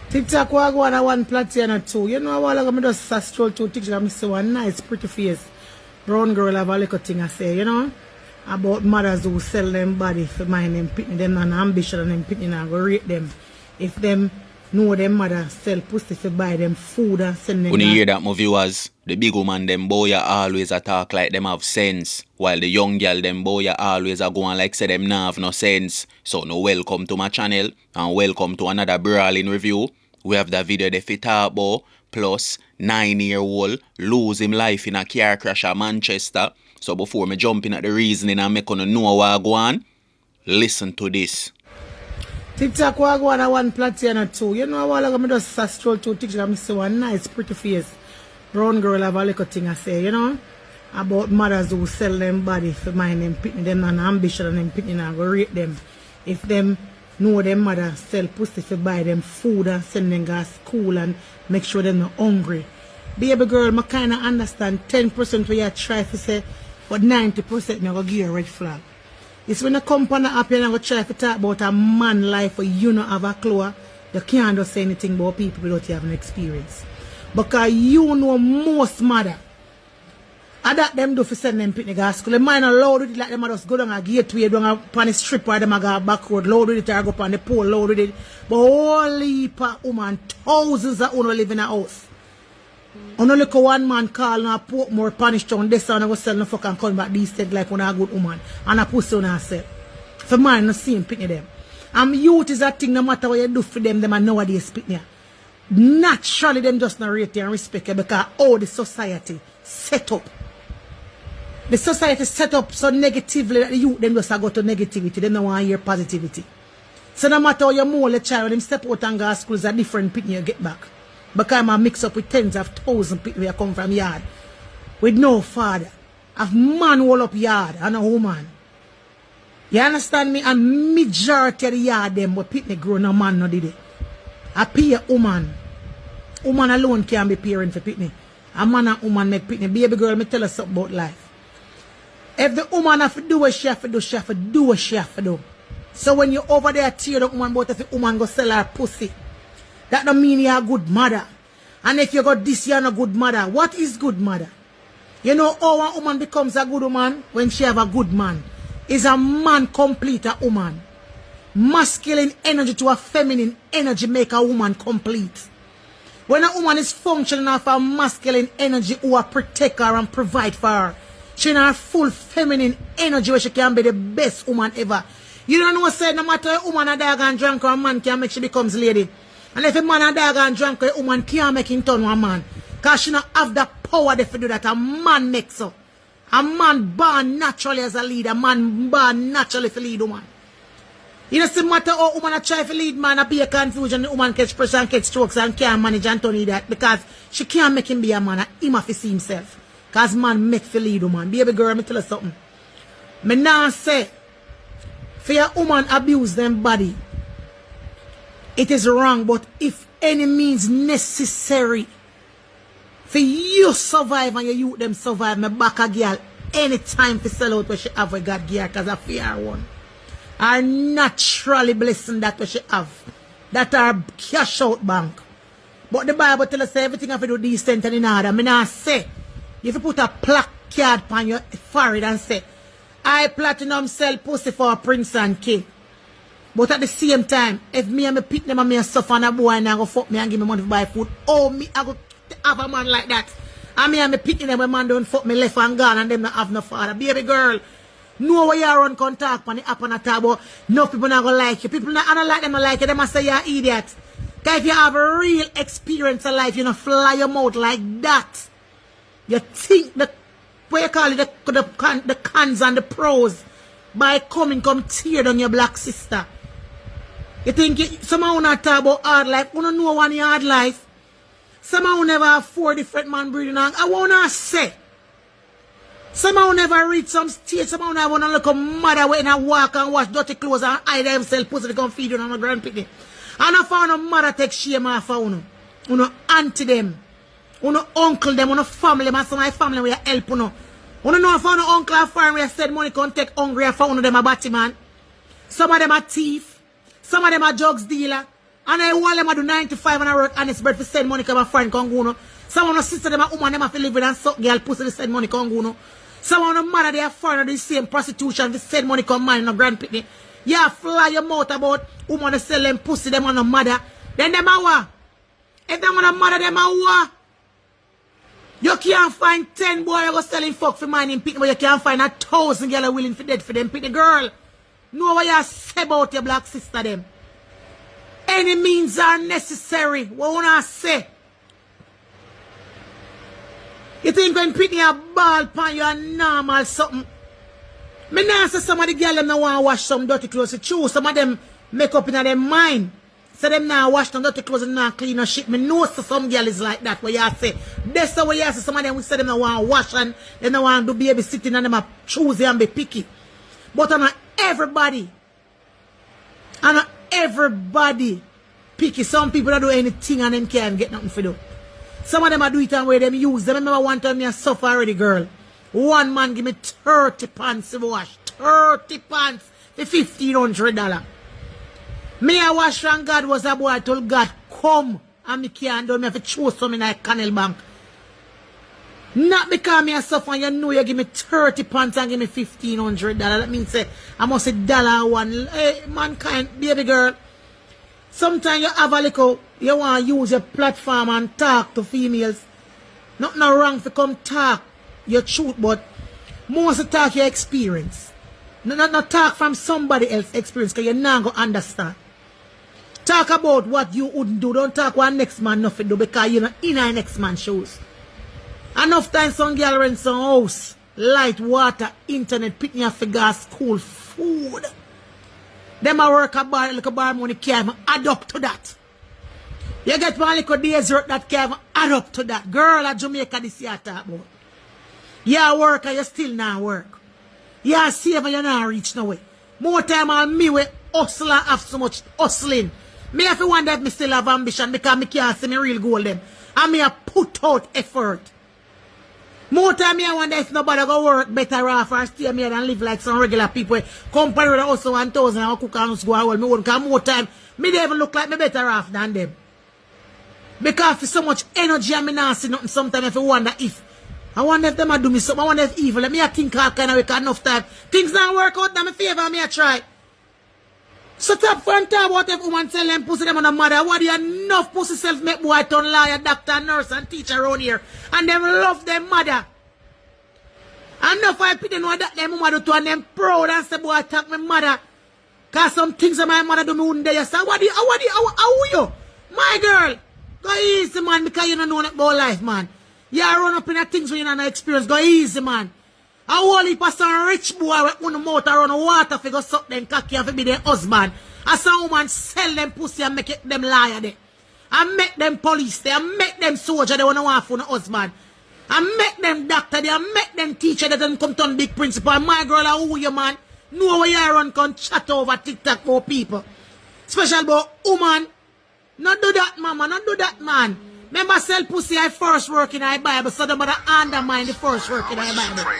TikTok wa go on one platform and two. You know a while ago me just stroll to TikTok and see one nice pretty face. Brown girl have a little thing I say, you know, about mothers who sell them body for mind them pitney them and ambition and them pitney and go rate them. If them know them mother sell pussy for buy them food and send them. When you hear that, my viewers, the big woman them boy always a talk like them have sense, while the young girl them boy always a go on like say them nah have no sense. So no welcome to my channel and welcome to another brawling review. We have the video they fit talk about, plus 9-year-old lose him life in a car crash at Manchester. So before me jump in at the reasoning and make you know what go on, listen to this. TikTok wa go on one platform and two. You know a while ago me just stroll to TikTok and see one nice pretty face. Brown girl have a little thing I say, you know, about mothers who sell them body for mind them pitney them and ambition and them pitney and go rate them. If them know them mother sell pussy for buy them food and send them to school and make sure they're not hungry. Baby girl, I kind of understand 10% where you try to say, but 90% me go give you a red flag. It's when a company up here and go try to talk about a man life where you don't have a clue, you can't just say anything about people without you have an experience. Because you know most mother. And that them do for send them pitney to school. They might not load with it like them just go down a gateway, down upon the strip or them a go back road, load with it or go up on the pole, load with it. But holy pa woman, thousands of uno live in a house. Uno look at one man call and a poke more punished on this and I go sell no fuck and come back these things like when a good woman. And a pussy on herself. For man, no see him pitney them. And youth is a thing no matter what you do for them are nowadays pitney. Naturally them just not rate you and respect you because all the society set up. The society set up so negatively that the youth them just go to negativity. They don't want to hear positivity. So no matter how you mold a child, when them step out and go to school, is a different pitney you get back. Because I mix up with tens of thousands people who come from yard. With no father. A man all up yard and a woman. You understand me? And majority of the yard them but pitney grow no man no did it. I pay a woman. Woman alone can't be parent for pitney. A man and woman make pitney. Baby girl, me tell us something about life. If the woman have to do what she have to do, she have to do what she have to do. So when you over there tear the woman about if the woman go sell her pussy, that don't mean you're a good mother. And if you got this, you're not a good mother. What is good mother? You know how a woman becomes a good woman? When she have a good man. Is a man complete a woman? Masculine energy to a feminine energy make a woman complete. When a woman is functioning off a masculine energy who will protect her and provide for her, she in her full feminine energy where she can be the best woman ever. You don't know say no matter a woman a dog and drunk or a man can make she becomes lady. And if a man a dog and drunk or a woman can't make him turn one man. Because she not have the power to do that. A man makes her. A man born naturally as a leader. A man born naturally to lead woman. You know, see matter how woman a try to lead man, a be a confusion, the woman catch pressure and catch strokes and can't manage and turn that. Because she can't make him be a man. He must see himself. Because man make for lead woman. Baby girl, me tell you something. Me now say, for your woman abuse them body, it is wrong. But if any means necessary, for you survive and your youth them survive, me back a girl anytime to sell out what she have, we got gear because I fear one. Are naturally blessing that what she have. That are cash out bank. But the Bible tell us everything have to do decent and in order. Me now say, if you put a placard on your forehead and say, I platinum sell pussy for a prince and king. But at the same time, if me and me pick them and me suffer and a boy and I go fuck me and give me money to buy food, oh, me I go have a man like that. And me picking them when man don't fuck me left and gone and them not have no father. Baby girl, know where you run contact on the app and a tab, but no people not gonna like you. People not gonna like them, not like you. They must say you're an idiot. Because if you have a real experience of life, you know, fly your mouth like that. You think the, what you call it, the cons and the pros by come tear down your black sister. You think someone not talk about hard life, you don't know one hard life. Someone never have 4 different man breeding on. I wanna say. Someone never reach some stage, someone never wanna look a mother when I walk and wash dirty clothes and hide themselves pussy to come feed you on my grandpicking. And I found a mother take shame off of you. You know, auntie them. You know, uncle them, you know, family them, and some of my family will help you know. You know, if I found an uncle and foreign where said money can take hungry, I found them a batty man. Some of them are thief. Some of them are drugs dealer. And I want them to do 95 and I work honest bread for send money to my friend Conguno. Some of the sister them a woman them have to live with and suck girl pussy to send money Conguno. Some of the mother they are foreign the same prostitution to send money come mine no grand pitney. Yeah, fly your mouth about woman to sell them pussy them on the mother. Then them a what? If them on the mother them a what? You can't find 10 boy who selling fuck for mine in pitney, but you can't find 1,000 girl willing for dead for them pitney girl. Know what you say about your black sister them. Any means are necessary. What wanna I say? You think when pitney a ball pan you a normal something? Me nah say some of the girl them now want to wash some dirty clothes. It's true, some of them make up in their mind. So them now wash some dirty clothes and now clean no shit. Me know so some girl is like that. What you say? That's the way you say some of them we say them now want to wash and they now want to do baby sitting and them a choosy and be picky. But not everybody. And not everybody picky. Some people don't do anything and them can't get nothing for do. Some of them are do it and where them use. Them remember one time me a suffer already, girl. One man give me 30 pants to wash. 30 pants for $1,500. Me a wash and God was a boy. I told God, come. And me can't do me have to choose something like Canal Bank. Not because me a suffer and you know you give me 30 pants and give me $1,500. That means say I must say $1. Hey, mankind, baby girl. Sometimes you have a little, you want to use your platform and talk to females. Nothing wrong for come talk your truth, but most of talk your experience. Not talk from somebody else's experience because you're not going to understand. Talk about what you wouldn't do. Don't talk what next man nothing do because you're not in our next man's shoes. Enough time some girl rent some house, light, water, internet, picking up for gas, school, food. Them a work a bar, like a bar money can't even add up to that. You get one little days work that can't even add up to that. Girl at Jamaica this year talk about. You work and you still not work. You save and you not reach no way. More time on me with hustle and have so much hustling. Me have to wonder if me still have ambition because me can't see me real goal them. And me a put out effort. More time I wonder if nobody go work better off or stay here and live like some regular people. Compare with also 1,000 and cook and go out. Me won't come more time. Me don't even look like me better off than them. Because for so much energy and me not see nothing sometimes if I wonder if. I wonder if them a do me something. I wonder if evil. Let me think all kind of way enough time. Things don't work out in my favor. Me a try. So top front talk about if woman tell them pussy them on the mother. What do enough pussy self make boy turn lawyer, doctor, nurse and teacher around here. And them love them mother. Enough I pity know that them mother to and them proud and say boy attack my mother. Cause some things that my mother do me wouldn't dare. So how you? My girl. Go easy man because you don't know nothing about life man. You run up in the things when you don't have experience. Go easy man. A whole heap of some rich boy with one mouth around the water for go suck them cocky and for be their husband. And some woman sell them pussy and make them liar there. And make them police there. And make them soldier they want to want for the husband. And make them doctor there. And make them teacher that don't come to big principal. And my girl are who you man. Know where you run can chat over TikTok for people. Special about woman. Not do that mama. Not do that man. Remember sell pussy I first work in the Bible. So the mother undermine the first work in the Bible.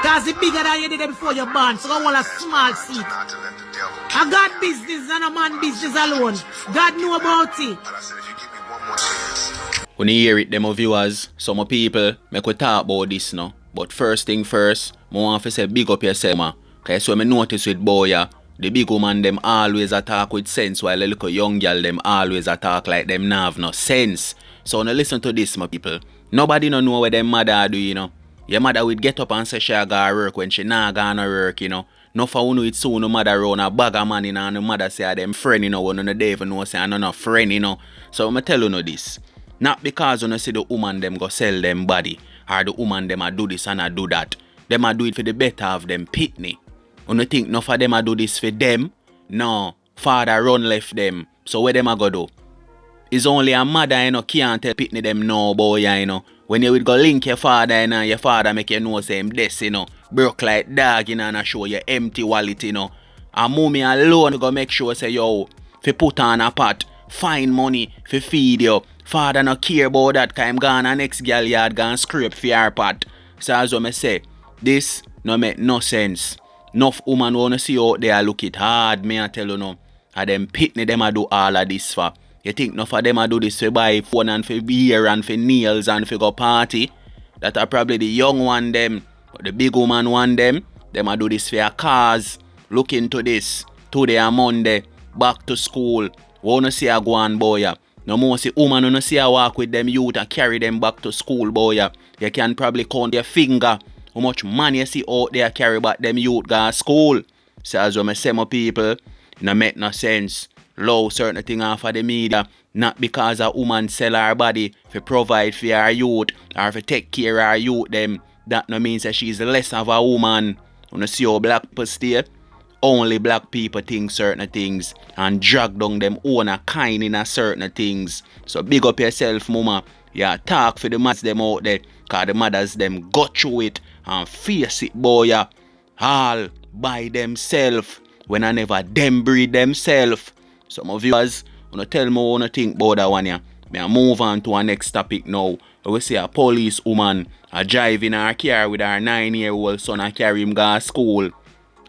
Because it's bigger than you did it before you're born. So I want a small seat. I got business and a man business alone. God know about it. When you hear it, them viewers, some people make we talk about this now. But first thing first, I want to say big up yourself, man. Because when I notice with boy, the big woman them always attack with sense while the little young girl them always attack like them not have no sense. So now listen to this, my people. Nobody no know what them mother do, you know. Your mother would get up and say she gotta work when she not gonna work, you know. No for who know it soon, no mother run a bag of money, and the mother say them friend, you know, when they even know say I'm not a friend, you know. So I'ma tell you know this. Not because when you see the woman them go sell them body, or the woman them a do this and a do that. Them a do it for the better of them pitney. When you think no for them a do this for them, no, father run left them. So where them a go do? It's only a mother, you know, can't tell pitney them no boy, you know. When you would go link your father, you know, your father make you know say him this, you know. Broke like dog, you know, and show you empty wallet, you know. And mommy alone go make sure say, yo, fi put on a pot, find money, fi feed you. Father no care about that, cause him gone and next girl yard gone scrape for your pot. So as what I say, this no make no sense. Enough woman wanna see out there look it hard, me I tell you no. And them pitney them a do all of this for. You think enough of them a do this for buy phone and for beer and for nails and for go party? That are probably the young one them. But the big woman one them a do this for your cars. Look into this. Today and Monday. Back to school. Wanna see a go on boy ya. No more see woman wanna see a walk with them youth and carry them back to school boy ya. You can probably count your finger how much money you see out there carry back them youth go to school. So as when I say my people, it no make no sense. Low certain thing off of the media, not because a woman sell her body to provide for her youth or to take care of her youth them. That no means that she's less of a woman. When you see how black people stay, only black people think certain things and drag down them own a kind in a certain things. So big up yourself, mama. Yeah, talk for the mothers them out there, cause the mothers them go through it and face it, boy. Yeah. All by themselves when I never them breed themselves. Some of you guys wanna tell me what you think about that one. Yeah. Me I move on to our next topic now. We see a police woman a drive in her car with her 9-year-old son and carry him go to school.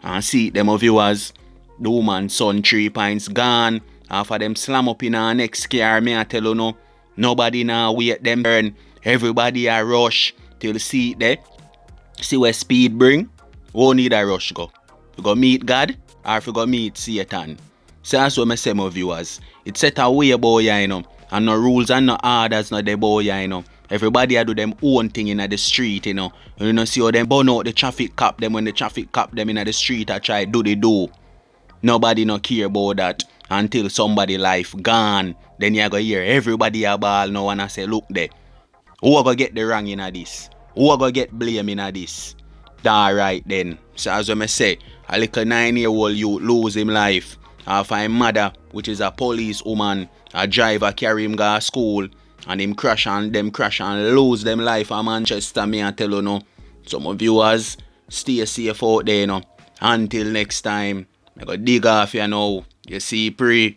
And see them of viewers, the woman's son 3 pints gone. After them slam up in her next car, me I tell you no, nobody now wait them turn. Everybody a rush till see it there. See where speed bring. Won't need a rush go. You go meet God or if you go meet Satan. So that's what I say my viewers. It's set away boy you know. And no rules and no orders no the boy you know. Everybody a do them own thing in the street, you know. You know see how them burn out the traffic cop them when the traffic cop them in the street I try do the do. Nobody no care about that until somebody life gone. Then you go hear everybody a ball now and I say look there. Who a go get the wrong in this? Who a go get blame in this? Alright then. So as I say, a little 9-year-old youth lose him life. After him mother, which is a police woman, a driver carry him go to school. And him crash and lose them life in Manchester, me I tell you no. Some of viewers, stay safe out there, you know. Until next time, I go dig off you now. You see, pray.